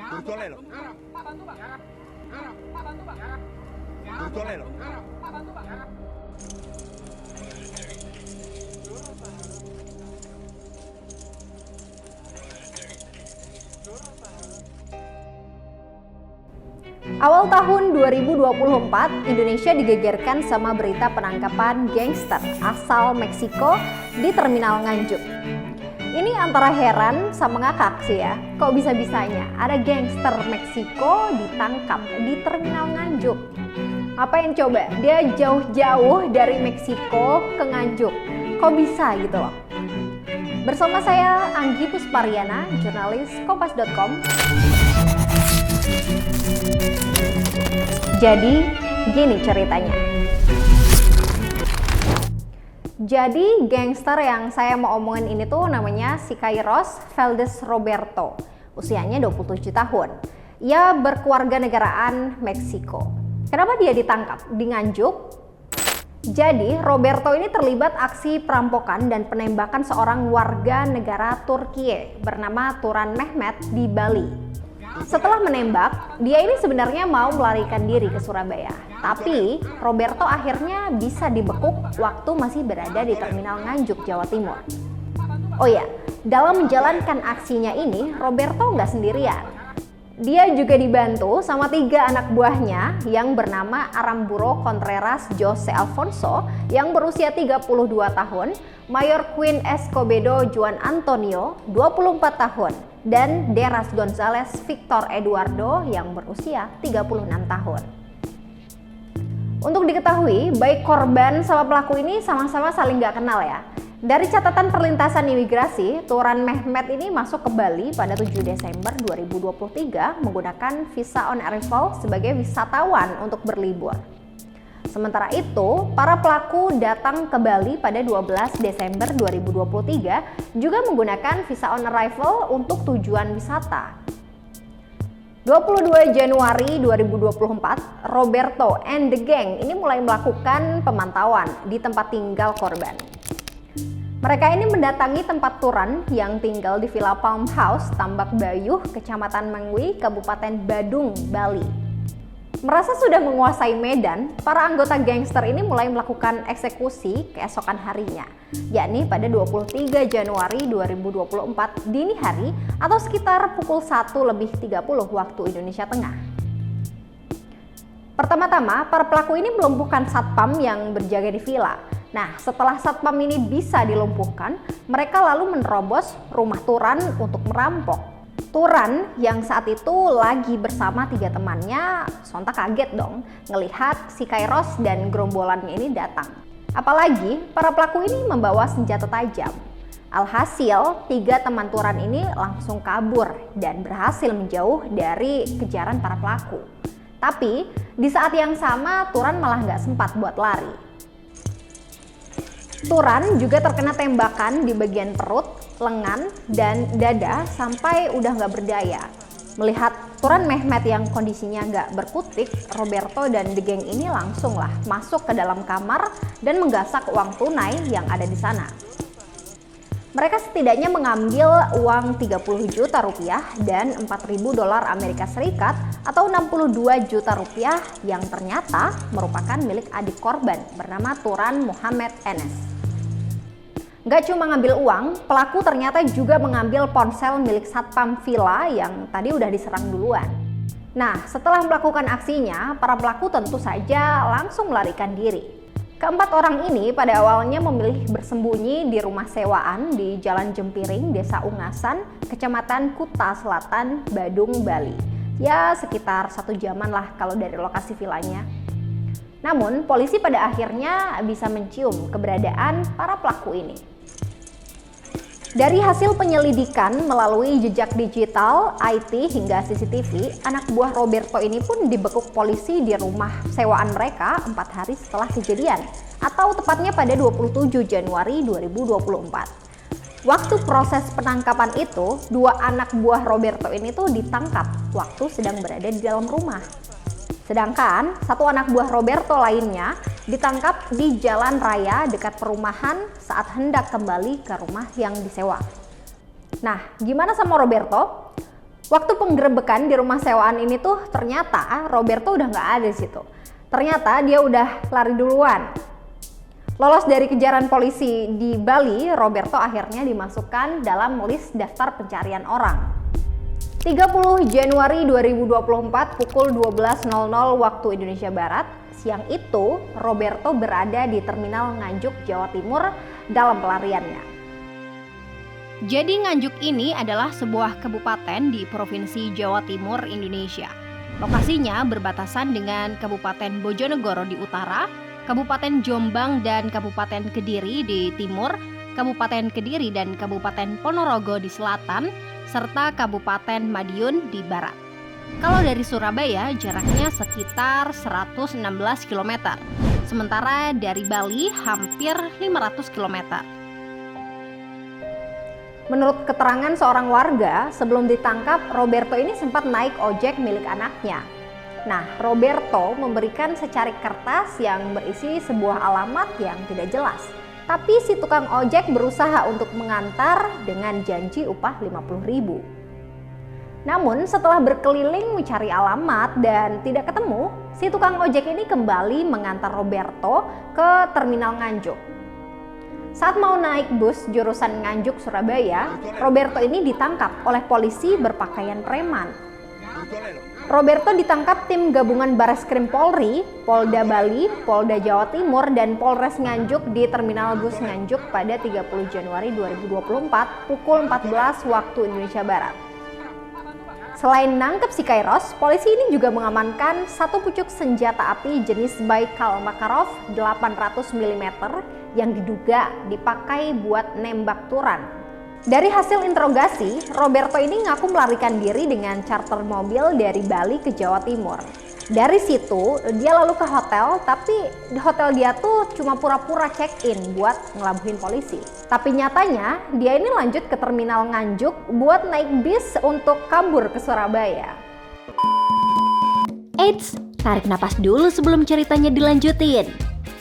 Virtualnya loh. Virtualnya loh. Awal tahun 2024, Indonesia digegerkan sama berita penangkapan gangster asal Meksiko di Terminal Nganjuk. Ini antara heran sama ngakak sih ya, kok bisa-bisanya ada gangster Meksiko ditangkap di Terminal Nganjuk. Apain coba, dia jauh-jauh dari Meksiko ke Nganjuk, kok bisa gitu loh. Bersama saya Anggi Puspariana, jurnalis Kompas.com. Jadi, gini ceritanya. Jadi, gangster yang saya mau omongin ini tuh namanya Siqueiros Valdez Roberto. Usianya 27 tahun. Ia berkeluarga negaraan Meksiko. Kenapa dia ditangkap di Nganjuk? Jadi, Roberto ini terlibat aksi perampokan dan penembakan seorang warga negara Turkiye bernama Turan Mehmet di Bali. Setelah menembak, dia ini sebenarnya mau melarikan diri ke Surabaya. Tapi, Roberto akhirnya bisa dibekuk waktu masih berada di Terminal Nganjuk, Jawa Timur. Oh ya, dalam menjalankan aksinya ini, Roberto nggak sendirian. Dia juga dibantu sama 3 anak buahnya yang bernama Aramburo Contreras Jose Alfonso yang berusia 32 tahun, Mayor Queen Escobedo Juan Antonio 24 tahun, dan Deras Gonzales Victor Eduardo yang berusia 36 tahun. Untuk diketahui, baik korban sama pelaku ini sama-sama saling gak kenal ya. Dari catatan perlintasan imigrasi, Turan Mehmet ini masuk ke Bali pada 7 Desember 2023 menggunakan visa on arrival sebagai wisatawan untuk berlibur. Sementara itu, para pelaku datang ke Bali pada 12 Desember 2023 juga menggunakan visa on arrival untuk tujuan wisata. 22 Januari 2024, Roberto and the gang ini mulai melakukan pemantauan di tempat tinggal korban. Mereka ini mendatangi tempat Turan yang tinggal di Villa Palm House, Tambak Bayuh, Kecamatan Mengwi, Kabupaten Badung, Bali. Merasa sudah menguasai medan, para anggota gangster ini mulai melakukan eksekusi keesokan harinya, yakni pada 23 Januari 2024 dini hari atau sekitar pukul 1:30 waktu Indonesia Tengah. Pertama-tama, para pelaku ini melumpuhkan satpam yang berjaga di villa. Nah, setelah satpam ini bisa dilumpuhkan, mereka lalu menerobos rumah Turan untuk merampok. Turan yang saat itu lagi bersama 3 temannya sontak kaget dong ngelihat Siqueiros dan gerombolannya ini datang. Apalagi para pelaku ini membawa senjata tajam. Alhasil, 3 teman Turan ini langsung kabur dan berhasil menjauh dari kejaran para pelaku. Tapi di saat yang sama Turan malah nggak sempat buat lari. Turan juga terkena tembakan di bagian perut, lengan, dan dada sampai udah nggak berdaya. Melihat Turan Mehmet yang kondisinya nggak berkutik, Roberto dan the gang ini langsung lah masuk ke dalam kamar dan menggasak uang tunai yang ada di sana. Mereka setidaknya mengambil uang 30 juta rupiah dan 4.000 dolar Amerika Serikat atau 62 juta rupiah yang ternyata merupakan milik adik korban bernama Turan Muhammad Enes. Gak cuma ngambil uang, pelaku ternyata juga mengambil ponsel milik satpam villa yang tadi udah diserang duluan. Nah, setelah melakukan aksinya, para pelaku tentu saja langsung melarikan diri. Keempat orang ini pada awalnya memilih bersembunyi di rumah sewaan di Jalan Jempiring, Desa Ungasan, Kecamatan Kuta Selatan, Badung, Bali. Ya, sekitar 1 jaman lah kalau dari lokasi villanya. Namun, polisi pada akhirnya bisa mencium keberadaan para pelaku ini. Dari hasil penyelidikan melalui jejak digital, IT hingga CCTV, anak buah Roberto ini pun dibekuk polisi di rumah sewaan mereka 4 hari setelah kejadian, atau tepatnya pada 27 Januari 2024. Waktu proses penangkapan itu, 2 anak buah Roberto ini tuh ditangkap waktu sedang berada di dalam rumah. Sedangkan 1 anak buah Roberto lainnya ditangkap di jalan raya dekat perumahan saat hendak kembali ke rumah yang disewa. Nah, gimana sama Roberto? Waktu penggerebekan di rumah sewaan ini tuh ternyata Roberto udah nggak ada di situ. Ternyata dia udah lari duluan. Lolos dari kejaran polisi di Bali, Roberto akhirnya dimasukkan dalam list daftar pencarian orang. 30 Januari 2024 pukul 12.00 waktu Indonesia Barat, siang itu Roberto berada di Terminal Nganjuk, Jawa Timur dalam pelariannya. Jadi Nganjuk ini adalah sebuah kabupaten di Provinsi Jawa Timur, Indonesia. Lokasinya berbatasan dengan Kabupaten Bojonegoro di utara, Kabupaten Jombang dan Kabupaten Kediri di timur, Kabupaten Kediri dan Kabupaten Ponorogo di selatan, serta Kabupaten Madiun di barat. Kalau dari Surabaya jaraknya sekitar 116 km, sementara dari Bali hampir 500 km. Menurut keterangan seorang warga, sebelum ditangkap, Roberto ini sempat naik ojek milik anaknya. Nah, Roberto memberikan secarik kertas yang berisi sebuah alamat yang tidak jelas. Tapi si tukang ojek berusaha untuk mengantar dengan janji upah 50.000. Namun setelah berkeliling mencari alamat dan tidak ketemu, si tukang ojek ini kembali mengantar Roberto ke Terminal Nganjuk. Saat mau naik bus jurusan Nganjuk Surabaya, Roberto ini ditangkap oleh polisi berpakaian preman. Roberto ditangkap tim gabungan Bareskrim Polri, Polda Bali, Polda Jawa Timur, dan Polres Nganjuk di Terminal Bus Nganjuk pada 30 Januari 2024 pukul 14 waktu Indonesia Barat. Selain nangkep si Kairos, polisi ini juga mengamankan satu pucuk senjata api jenis Baikal Makarov 800 mm yang diduga dipakai buat nembak Turan. Dari hasil interogasi, Roberto ini ngaku melarikan diri dengan charter mobil dari Bali ke Jawa Timur. Dari situ, dia lalu ke hotel, tapi di hotel dia tuh cuma pura-pura check-in buat ngelabuhin polisi. Tapi nyatanya, dia ini lanjut ke Terminal Nganjuk buat naik bis untuk kabur ke Surabaya. Eits, tarik napas dulu sebelum ceritanya dilanjutin.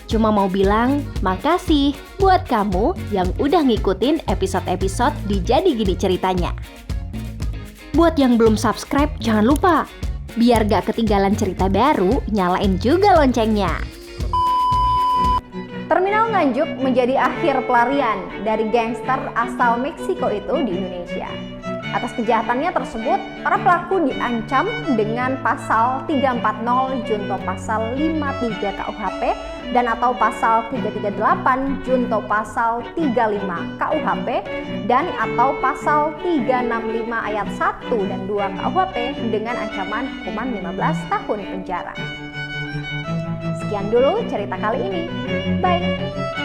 Cuma mau bilang makasih buat kamu yang udah ngikutin episode-episode di Jadi Gini Ceritanya. Buat yang belum subscribe, jangan lupa. Biar gak ketinggalan cerita baru, nyalain juga loncengnya. Terminal Nganjuk menjadi akhir pelarian dari gangster asal Meksiko itu di Indonesia. Atas kejahatannya tersebut, para pelaku diancam dengan pasal 340 junto pasal 53 KUHP dan atau pasal 338 junto pasal 35 KUHP dan atau pasal 365 ayat 1 dan 2 KUHP dengan ancaman hukuman 15 tahun penjara. Sekian dulu cerita kali ini. Bye!